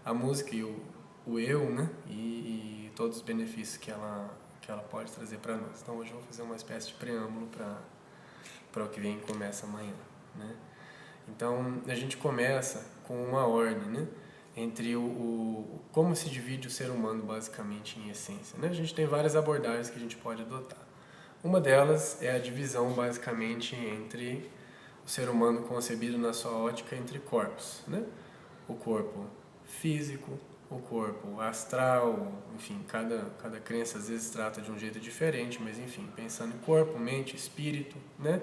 a música e o eu, né? E todos os benefícios que ela pode trazer para nós. Então hoje eu vou fazer uma espécie de preâmbulo para o que vem e começa amanhã, né? Então a gente começa com uma ordem, né? Entre como se divide o ser humano basicamente em essência, né? A gente tem várias abordagens que a gente pode adotar. Uma delas é a divisão basicamente entre o ser humano concebido na sua ótica entre corpos, né? O corpo físico, o corpo astral, enfim, cada crença às vezes trata de um jeito diferente, mas enfim, pensando em corpo, mente, espírito, né?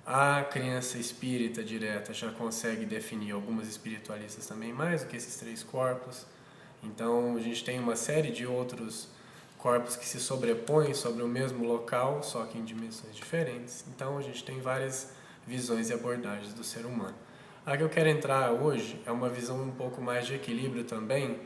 A crença espírita direta já consegue definir, algumas espiritualistas também, mais do que esses três corpos. Então a gente tem uma série de outros corpos que se sobrepõem sobre o mesmo local, só que em dimensões diferentes. Então a gente tem várias visões e abordagens do ser humano. A que eu quero entrar hoje é uma visão um pouco mais de equilíbrio também,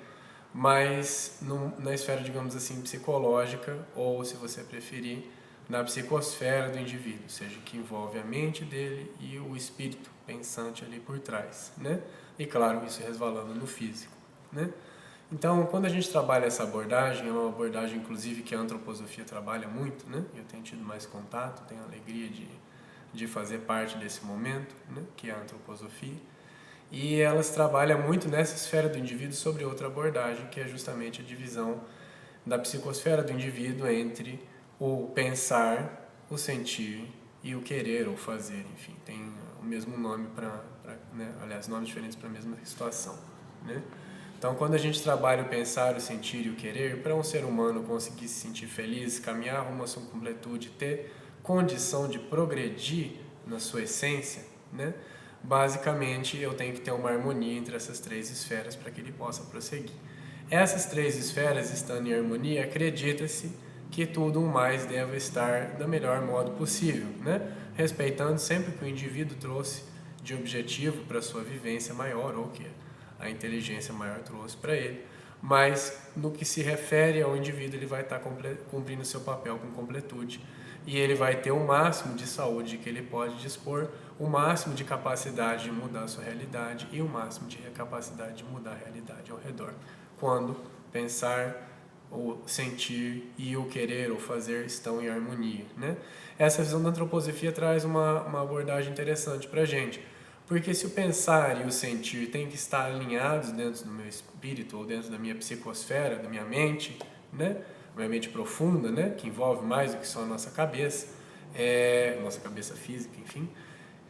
mas na esfera, digamos assim, psicológica, ou se você preferir, na psicosfera do indivíduo, ou seja, que envolve a mente dele e o espírito pensante ali por trás, né? E claro, isso resvalando no físico, né? Então, quando a gente trabalha essa abordagem, é uma abordagem inclusive que a antroposofia trabalha muito, né? Eu tenho tido mais contato, tenho a alegria de fazer parte desse momento, né? Que é a antroposofia. E elas trabalham muito nessa esfera do indivíduo sobre outra abordagem, que é justamente a divisão da psicosfera do indivíduo entre o pensar, o sentir e o querer ou fazer, enfim, tem o mesmo nome né? Aliás, nomes diferentes para a mesma situação, né? Então, quando a gente trabalha o pensar, o sentir e o querer, para um ser humano conseguir se sentir feliz, caminhar rumo à sua completude, ter condição de progredir na sua essência, né? Basicamente, eu tenho que ter uma harmonia entre essas três esferas para que ele possa prosseguir. Essas três esferas estando em harmonia, acredita-se que tudo o mais deve estar do melhor modo possível, né? Respeitando sempre o que o indivíduo trouxe de objetivo para a sua vivência maior, ou que a inteligência maior trouxe para ele, mas no que se refere ao indivíduo, ele vai estar cumprindo seu papel com completude e ele vai ter o máximo de saúde que ele pode dispor, o máximo de capacidade de mudar a sua realidade e o máximo de capacidade de mudar a realidade ao redor, quando pensar, o sentir e o querer ou fazer estão em harmonia, né? Essa visão da antroposofia traz uma abordagem interessante para a gente, porque se o pensar e o sentir têm que estar alinhados dentro do meu espírito ou dentro da minha psicosfera, da minha mente, né? Minha mente profunda, né? Que envolve mais do que só a nossa cabeça física, enfim.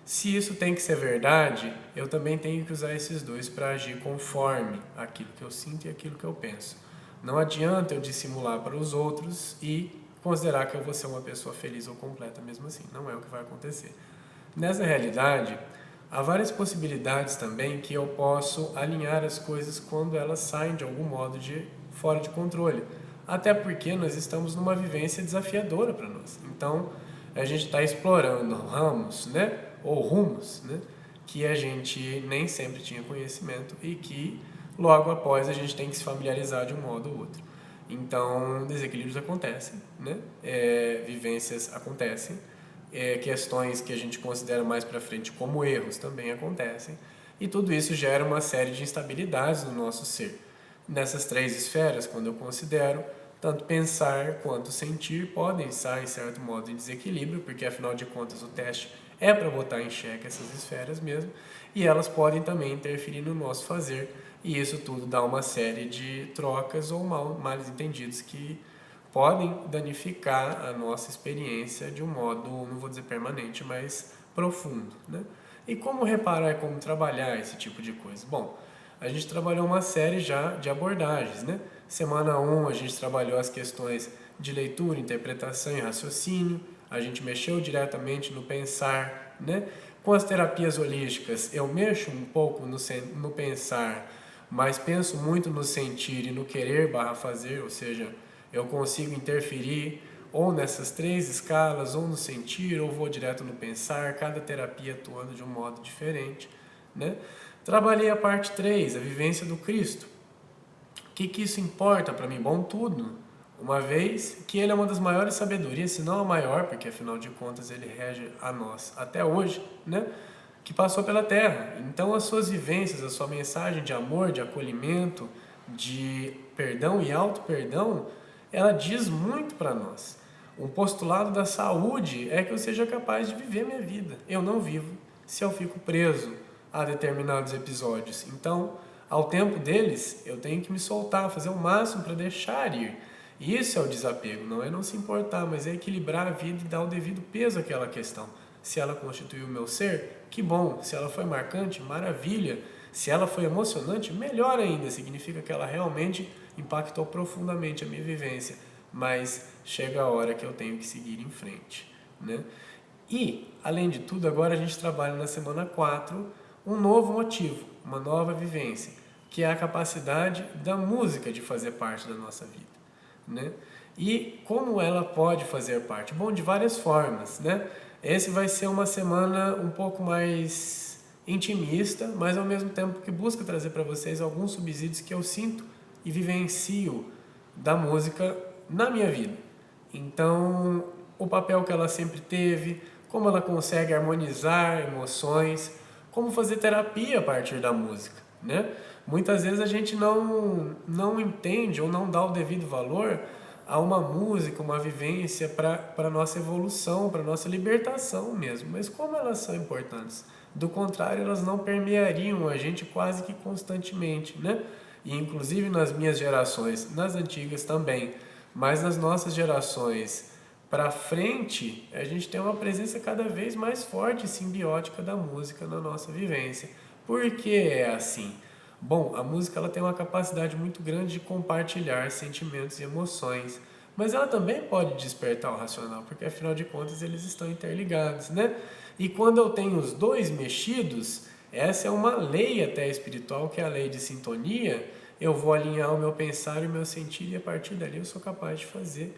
Se isso tem que ser verdade, eu também tenho que usar esses dois para agir conforme aquilo que eu sinto e aquilo que eu penso. Não adianta eu dissimular para os outros e considerar que eu vou ser uma pessoa feliz ou completa mesmo assim. Não é o que vai acontecer. Nessa realidade, há várias possibilidades também que eu posso alinhar as coisas quando elas saem de algum modo fora de controle. Até porque nós estamos numa vivência desafiadora para nós. Então, a gente está explorando ramos, né? Ou rumos, né? Que a gente nem sempre tinha conhecimento e que logo após a gente tem que se familiarizar de um modo ou outro. Então, desequilíbrios acontecem, né? Vivências acontecem, questões que a gente considera mais para frente como erros também acontecem, e tudo isso gera uma série de instabilidades no nosso ser. Nessas três esferas, quando eu considero, tanto pensar quanto sentir podem estar, em certo modo, em desequilíbrio, porque afinal de contas o teste é para botar em xeque essas esferas mesmo, e elas podem também interferir no nosso fazer, e isso tudo dá uma série de trocas ou males entendidos que podem danificar a nossa experiência de um modo, não vou dizer permanente, mas profundo, né? E como reparar e como trabalhar esse tipo de coisa? Bom, a gente trabalhou uma série já de abordagens, né? Semana 1 a gente trabalhou as questões de leitura, interpretação e raciocínio, a gente mexeu diretamente no pensar, né? Com as terapias holísticas eu mexo um pouco no pensar, mas penso muito no sentir e no querer barra fazer, ou seja, eu consigo interferir ou nessas três escalas, ou no sentir, ou vou direto no pensar, cada terapia atuando de um modo diferente, né? Trabalhei a parte 3, a vivência do Cristo. O que isso importa para mim? Bom, tudo. Uma vez que ele é uma das maiores sabedorias, se não a maior, porque afinal de contas ele rege a nós até hoje, né? que passou pela Terra. Então as suas vivências, a sua mensagem de amor, de acolhimento, de perdão e auto-perdão, ela diz muito para nós. Um postulado da saúde é que eu seja capaz de viver minha vida. Eu não vivo se eu fico preso a determinados episódios. Então, ao tempo deles, eu tenho que me soltar, fazer o máximo para deixar ir. E isso é o desapego, não é não se importar, mas é equilibrar a vida e dar o devido peso àquela questão. Se ela constituiu o meu ser, que bom. Se ela foi marcante, maravilha. Se ela foi emocionante, melhor ainda. Significa que ela realmente impactou profundamente a minha vivência. Mas chega a hora que eu tenho que seguir em frente, né? E, além de tudo, agora a gente trabalha na semana 4 um novo motivo, uma nova vivência, que é a capacidade da música de fazer parte da nossa vida, né? E como ela pode fazer parte? Bom, de várias formas, né? Esse vai ser uma semana um pouco mais intimista, mas ao mesmo tempo que busca trazer para vocês alguns subsídios que eu sinto e vivencio da música na minha vida. Então, o papel que ela sempre teve, como ela consegue harmonizar emoções, como fazer terapia a partir da música, né? Muitas vezes a gente não entende ou não dá o devido valor a uma música, uma vivência para a nossa evolução, para a nossa libertação mesmo. Mas como elas são importantes? Do contrário, elas não permeariam a gente quase que constantemente, né? E inclusive nas minhas gerações, nas antigas também, mas nas nossas gerações para frente, a gente tem uma presença cada vez mais forte e simbiótica da música na nossa vivência. Por que é assim? Bom, a música ela tem uma capacidade muito grande de compartilhar sentimentos e emoções, mas ela também pode despertar o racional, porque afinal de contas eles estão interligados, né? E quando eu tenho os dois mexidos, essa é uma lei até espiritual, que é a lei de sintonia. Eu vou alinhar o meu pensar e o meu sentir e a partir dali eu sou capaz de fazer.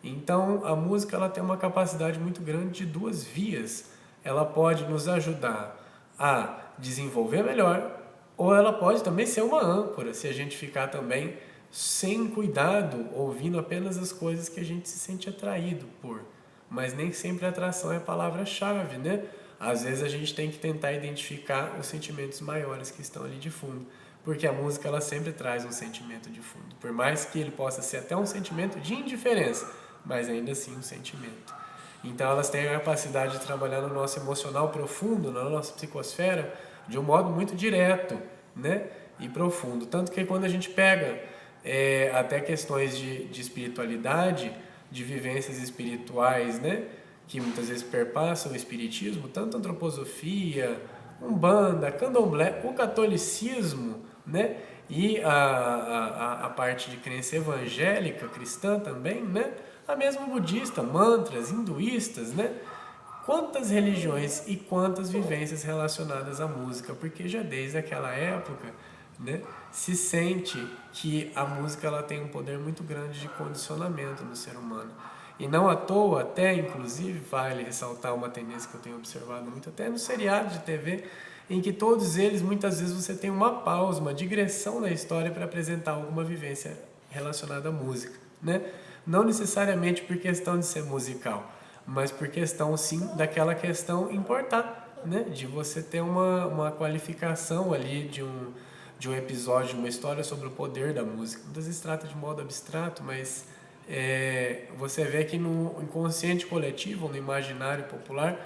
Então, a música ela tem uma capacidade muito grande de duas vias. Ela pode nos ajudar a desenvolver melhor, ou ela pode também ser uma âncora, se a gente ficar também sem cuidado, ouvindo apenas as coisas que a gente se sente atraído por. Mas nem sempre a atração é a palavra-chave, né? Às vezes a gente tem que tentar identificar os sentimentos maiores que estão ali de fundo, porque a música ela sempre traz um sentimento de fundo, por mais que ele possa ser até um sentimento de indiferença, mas ainda assim um sentimento. Então elas têm a capacidade de trabalhar no nosso emocional profundo, na nossa psicosfera, de um modo muito direto, né? E profundo. Tanto que quando a gente pega até questões de espiritualidade, de vivências espirituais, né? Que muitas vezes perpassam o espiritismo, tanto a antroposofia, umbanda, candomblé, o catolicismo, né? E a parte de crença evangélica, cristã também, né? A mesma budista, mantras, hinduístas, né? Quantas religiões e quantas vivências relacionadas à música, porque já desde aquela época, né, se sente que a música ela tem um poder muito grande de condicionamento no ser humano. E não à toa, até inclusive vale ressaltar uma tendência que eu tenho observado muito, até nos seriados de TV, em que todos eles, muitas vezes você tem uma pausa, uma digressão na história para apresentar alguma vivência relacionada à música, né? Não necessariamente por questão de ser musical, mas por questão sim daquela questão importar, né? De você ter uma qualificação ali de um episódio, de uma história sobre o poder da música. Muitas vezes trata de modo abstrato, mas você vê que no inconsciente coletivo, no imaginário popular,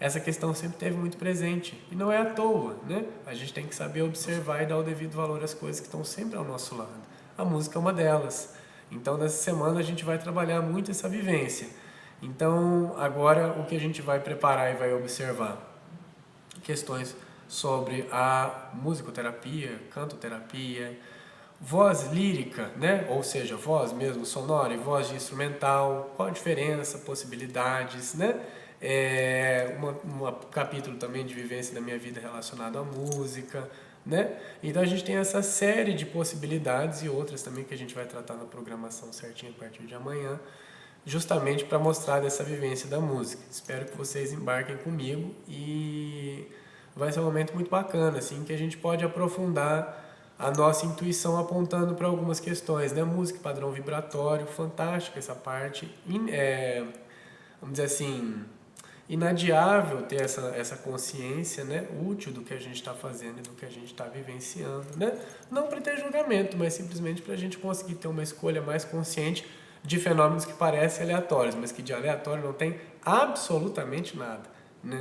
essa questão sempre teve muito presente. E não é à toa, né? A gente tem que saber observar e dar o devido valor às coisas que estão sempre ao nosso lado. A música é uma delas. Então, nessa semana, a gente vai trabalhar muito essa vivência. Então, agora, o que a gente vai preparar e vai observar? Questões sobre a musicoterapia, cantoterapia, voz lírica, né? Ou seja, voz mesmo sonora e voz de instrumental, qual a diferença, possibilidades, né? Um capítulo também de vivência da minha vida relacionado à música, né? Então a gente tem essa série de possibilidades e outras também que a gente vai tratar na programação certinho a partir de amanhã, justamente para mostrar dessa vivência da música. Espero que vocês embarquem comigo e vai ser um momento muito bacana, assim, que a gente pode aprofundar a nossa intuição apontando para algumas questões, né? Música, padrão vibratório, fantástica essa parte, vamos dizer assim, inadiável ter essa consciência, né, útil do que a gente está fazendo e do que a gente está vivenciando, né? Não para ter julgamento, mas simplesmente para a gente conseguir ter uma escolha mais consciente de fenômenos que parecem aleatórios, mas que de aleatório não tem absolutamente nada.